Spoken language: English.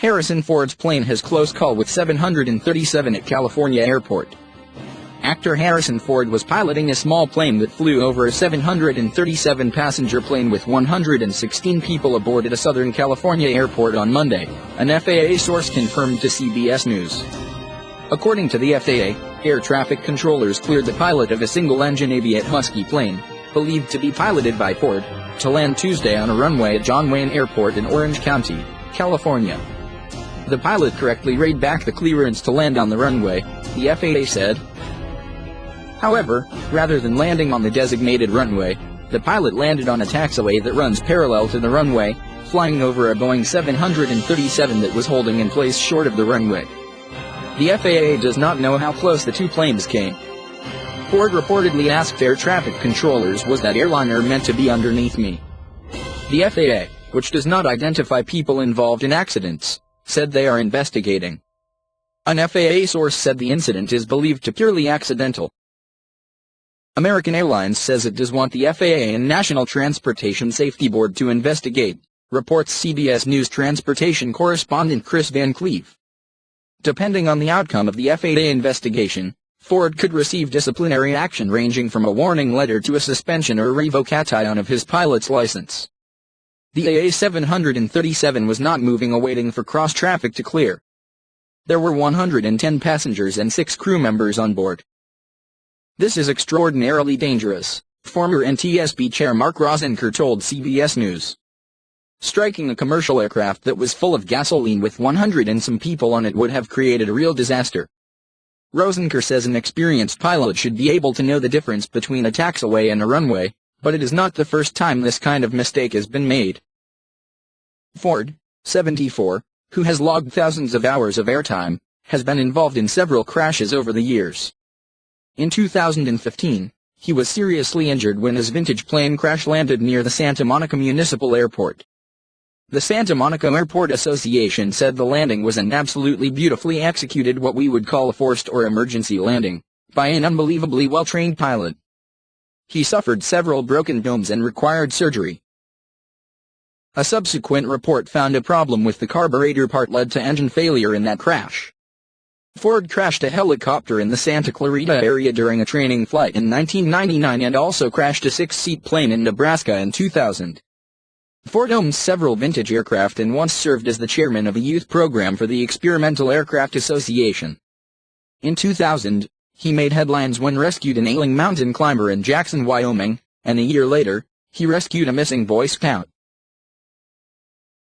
Harrison Ford's plane has close call with 737 at California Airport. Actor Harrison Ford was piloting a small plane that flew over a 737-passenger plane with 116 people aboard at a Southern California airport on Monday, an FAA source confirmed to CBS News. According to the FAA, air traffic controllers cleared the pilot of a single-engine Aviate Husky plane, believed to be piloted by Ford, to land Tuesday on a runway at John Wayne Airport in Orange County, California. The pilot correctly read back the clearance to land on the runway, the FAA said. However, rather than landing on the designated runway, the pilot landed on a taxiway that runs parallel to the runway, flying over a Boeing 737 that was holding in place short of the runway. The FAA does not know how close the two planes came. Ford reportedly asked air traffic controllers, "Was that airliner meant to be underneath me?" The FAA, which does not identify people involved in accidents, said they are investigating. An FAA source said the incident is believed to be purely accidental. American Airlines says it does want the FAA and National Transportation Safety Board to investigate, reports CBS News transportation correspondent Chris Van Cleef. Depending on the outcome of the FAA investigation, Ford could receive disciplinary action ranging from a warning letter to a suspension or revocation of his pilot's license. The AA-737 was not moving, awaiting for cross-traffic to clear. There were 110 passengers and 6 crew members on board. "This is extraordinarily dangerous," former NTSB Chair Mark Rosenker told CBS News. "Striking a commercial aircraft that was full of gasoline with 100 and some people on it would have created a real disaster." Rosenker says an experienced pilot should be able to know the difference between a taxiway and a runway, but it is not the first time this kind of mistake has been made. Ford, 74, who has logged thousands of hours of airtime, has been involved in several crashes over the years. In 2015, he was seriously injured when his vintage plane crash-landed near the Santa Monica Municipal Airport. The Santa Monica Airport Association said the landing was an absolutely beautifully executed, what we would call a forced or emergency landing, by an unbelievably well-trained pilot. He suffered several broken bones and required surgery. A subsequent report found a problem with the carburetor part led to engine failure in that crash. Ford crashed a helicopter in the Santa Clarita area during a training flight in 1999 and also crashed a 6-seat plane in Nebraska in 2000. Ford owns several vintage aircraft and once served as the chairman of a youth program for the Experimental Aircraft Association. In 2000, he made headlines when rescued an ailing mountain climber in Jackson, Wyoming, and a year later, he rescued a missing Boy Scout.